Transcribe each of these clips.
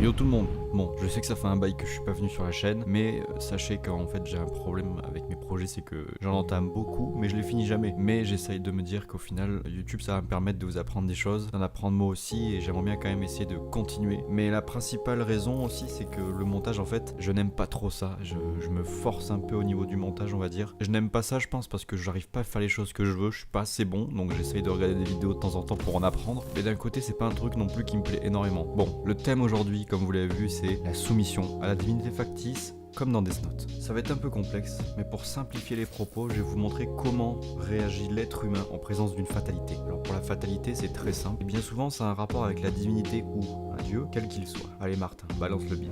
Yo tout le monde, bon je sais que ça fait un bail que je suis pas venu sur la chaîne, mais sachez qu'en fait j'ai un problème avec mes projets, c'est que j'en entame beaucoup mais je les finis jamais. Mais j'essaye de me dire qu'au final YouTube ça va me permettre de vous apprendre des choses, d'en apprendre moi aussi, et j'aimerais bien quand même essayer de continuer. Mais la principale raison aussi c'est que le montage en fait, je n'aime pas trop ça, je me force un peu au niveau du montage on va dire. Je n'aime pas ça je pense parce que j'arrive pas à faire les choses que je veux, je suis pas assez bon, donc j'essaye de regarder des vidéos de temps en temps pour en apprendre. Mais d'un côté c'est pas un truc non plus qui me plaît énormément. Bon, le thème aujourd'hui comme vous l'avez vu c'est la soumission à la divinité factice comme dans Death Note. Ça va être un peu complexe, mais pour simplifier les propos, je vais vous montrer comment réagit l'être humain en présence d'une fatalité. Alors pour la fatalité, c'est très simple, et bien souvent ça a un rapport avec la divinité ou un dieu, quel qu'il soit. Allez Martin, balance le beat.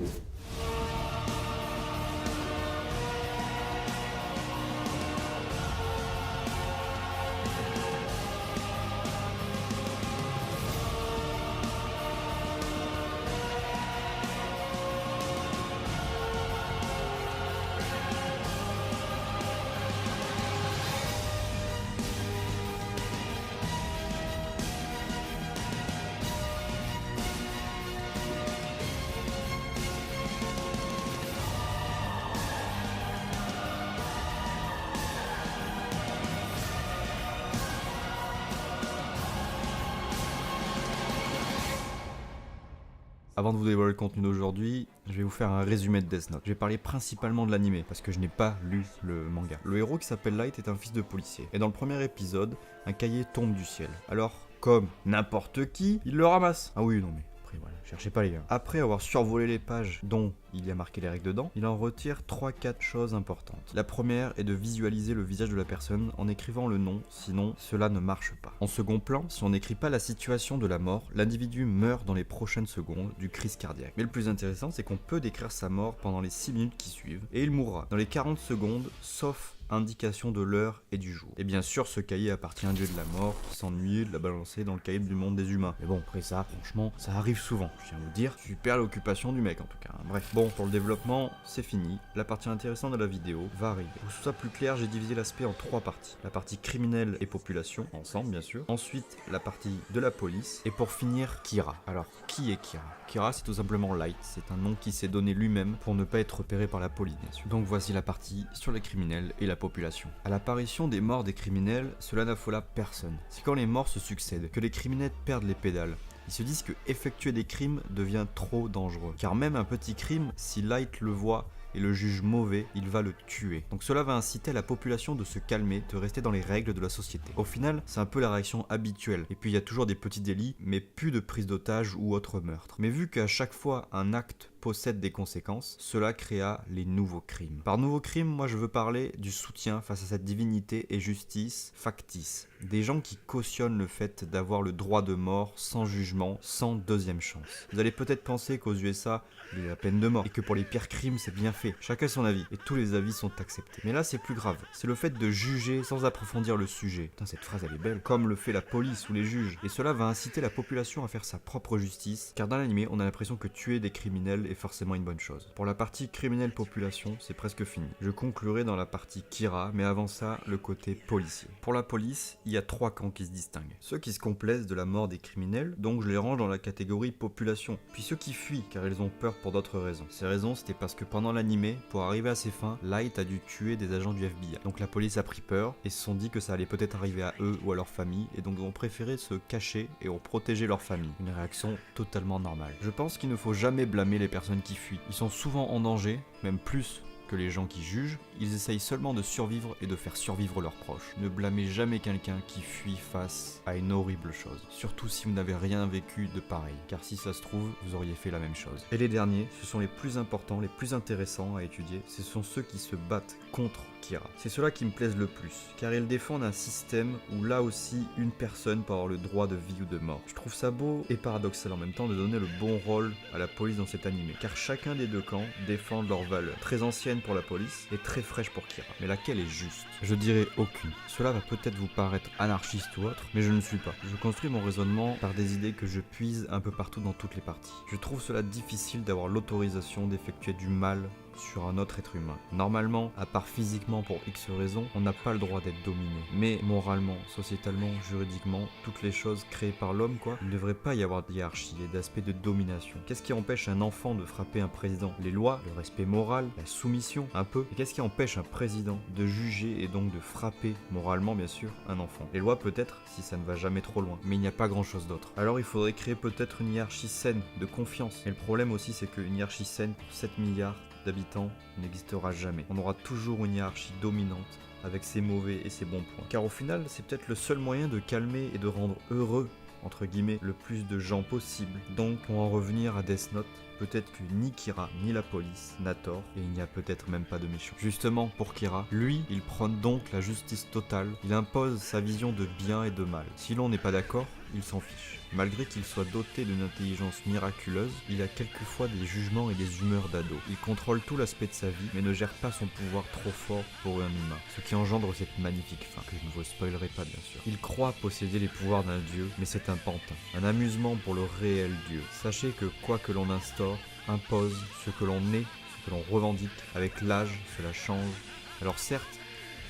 Avant de vous dévoiler le contenu d'aujourd'hui, je vais vous faire un résumé de Death Note. Je vais parler principalement de l'animé, parce que je n'ai pas lu le manga. Le héros qui s'appelle Light est un fils de policier. Et dans le premier épisode, un cahier tombe du ciel. Alors, comme n'importe qui, il le ramasse. Ah oui, non mais... Après, voilà, cherchez pas les gars. Après avoir survolé les pages dont il y a marqué les règles dedans, il en retire 3-4 choses importantes. La première est de visualiser le visage de la personne en écrivant le nom, sinon cela ne marche pas. En second plan, si on n'écrit pas la situation de la mort, l'individu meurt dans les prochaines secondes du crise cardiaque. Mais le plus intéressant, c'est qu'on peut décrire sa mort pendant les 6 minutes qui suivent, et il mourra dans les 40 secondes, sauf indication de l'heure et du jour. Et bien sûr, ce cahier appartient à un dieu de la mort qui s'ennuyait de la balancer dans le cahier du monde des humains. Mais bon, après ça, franchement, ça arrive souvent, je tiens à vous dire. Super l'occupation du mec en tout cas. Bref, bon, pour le développement, c'est fini. La partie intéressante de la vidéo va arriver. Pour que ce soit plus clair, j'ai divisé l'aspect en 3 parties. La partie criminelle et population, ensemble bien sûr. Ensuite, la partie de la police. Et pour finir, Kira. Alors, qui est Kira ? Kira, c'est tout simplement Light. C'est un nom qui s'est donné lui-même pour ne pas être repéré par la police, bien sûr. Donc voici la partie sur les criminels et la population. À l'apparition des morts des criminels, cela n'affola personne. C'est quand les morts se succèdent que les criminels perdent les pédales. Ils se disent que effectuer des crimes devient trop dangereux. Car même un petit crime, si Light le voit et le juge mauvais, il va le tuer. Donc cela va inciter la population de se calmer, de rester dans les règles de la société. Au final, c'est un peu la réaction habituelle. Et puis il y a toujours des petits délits, mais plus de prise d'otage ou autre meurtre. Mais vu qu'à chaque fois un acte possède des conséquences, cela créa les nouveaux crimes. Par nouveaux crimes, moi je veux parler du soutien face à cette divinité et justice factice. Des gens qui cautionnent le fait d'avoir le droit de mort sans jugement, sans deuxième chance. Vous allez peut-être penser qu'aux USA, il y a la peine de mort, et que pour les pires crimes c'est bien fait. Chacun son avis, et tous les avis sont acceptés. Mais là c'est plus grave, c'est le fait de juger sans approfondir le sujet. Putain, cette phrase elle est belle, comme le fait la police ou les juges. Et cela va inciter la population à faire sa propre justice, car dans l'anime on a l'impression que tuer des criminels est forcément une bonne chose. Pour la partie criminelle population, c'est presque fini. Je conclurai dans la partie Kira, mais avant ça, le côté policier. Pour la police, il y a 3 camps qui se distinguent. Ceux qui se complaisent de la mort des criminels, donc je les range dans la catégorie population. Puis ceux qui fuient, car ils ont peur pour d'autres raisons. Ces raisons, c'était parce que pendant l'animé, pour arriver à ses fins, Light a dû tuer des agents du FBI. Donc la police a pris peur, et se sont dit que ça allait peut-être arriver à eux ou à leur famille, et donc ont préféré se cacher et ont protégé leur famille. Une réaction totalement normale. Je pense qu'il ne faut jamais blâmer les personnes qui fuient. Ils sont souvent en danger, même plus que les gens qui jugent, ils essayent seulement de survivre et de faire survivre leurs proches. Ne blâmez jamais quelqu'un qui fuit face à une horrible chose. Surtout si vous n'avez rien vécu de pareil, car si ça se trouve, vous auriez fait la même chose. Et les derniers, ce sont les plus importants, les plus intéressants à étudier, ce sont ceux qui se battent contre Kira. C'est ceux-là qui me plaisent le plus, car ils défendent un système où là aussi, une personne peut avoir le droit de vie ou de mort. Je trouve ça beau et paradoxal en même temps de donner le bon rôle à la police dans cet animé, car chacun des deux camps défendent leurs valeurs. Très ancienne pour la police et très fraîche pour Kira. Mais laquelle est juste ? Je dirais aucune. Cela va peut-être vous paraître anarchiste ou autre, mais je ne suis pas. Je construis mon raisonnement par des idées que je puise un peu partout dans toutes les parties. Je trouve cela difficile d'avoir l'autorisation d'effectuer du mal sur un autre être humain. Normalement, à part physiquement pour X raisons, on n'a pas le droit d'être dominé. Mais moralement, sociétalement, juridiquement, toutes les choses créées par l'homme, il ne devrait pas y avoir de hiérarchie et d'aspect de domination. Qu'est-ce qui empêche un enfant de frapper un président? Les lois, le respect moral, la soumission, un peu. Et qu'est-ce qui empêche un président de juger et donc de frapper, moralement bien sûr, un enfant? Les lois peut-être, si ça ne va jamais trop loin, mais il n'y a pas grand-chose d'autre. Alors il faudrait créer peut-être une hiérarchie saine, de confiance. Et le problème aussi, c'est qu'une hiérarchie saine pour 7 milliards d'habitants n'existera jamais. On aura toujours une hiérarchie dominante avec ses mauvais et ses bons points. Car au final, c'est peut-être le seul moyen de calmer et de rendre heureux, entre guillemets, le plus de gens possible. Donc, pour en revenir à Death Note, peut-être que ni Kira ni la police n'a tort et il n'y a peut-être même pas de méchant. Justement, pour Kira, lui, il prône donc la justice totale, il impose sa vision de bien et de mal. Si l'on n'est pas d'accord, il s'en fiche. Malgré qu'il soit doté d'une intelligence miraculeuse, il a quelquefois des jugements et des humeurs d'ado. Il contrôle tout l'aspect de sa vie, mais ne gère pas son pouvoir trop fort pour un humain, ce qui engendre cette magnifique fin, que je ne vous spoilerai pas bien sûr. Il croit posséder les pouvoirs d'un dieu, mais c'est un pantin, un amusement pour le réel dieu. Sachez que quoi que l'on instaure, impose, ce que l'on est, ce que l'on revendique, avec l'âge, cela change. Alors certes,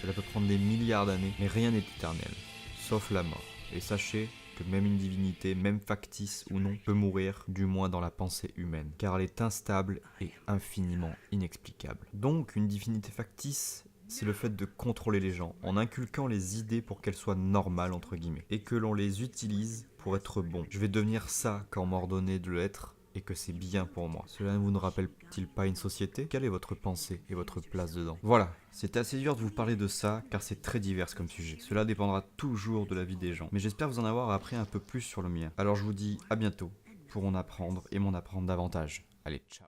cela peut prendre des milliards d'années, mais rien n'est éternel, sauf la mort. Et sachez que même une divinité, même factice ou non, peut mourir, du moins dans la pensée humaine, car elle est instable et infiniment inexplicable. Donc une divinité factice, c'est le fait de contrôler les gens, en inculquant les idées pour qu'elles soient normales entre guillemets, et que l'on les utilise pour être bon. Je vais devenir ça quand on m'a ordonné de l'être, et que c'est bien pour moi. Cela ne vous rappelle-t-il pas une société? Quelle est votre pensée et votre place dedans? Voilà, c'était assez dur de vous parler de ça, car c'est très divers comme sujet. Cela dépendra toujours de la vie des gens, mais j'espère vous en avoir appris un peu plus sur le mien. Alors je vous dis à bientôt, pour en apprendre et m'en apprendre davantage. Allez, ciao.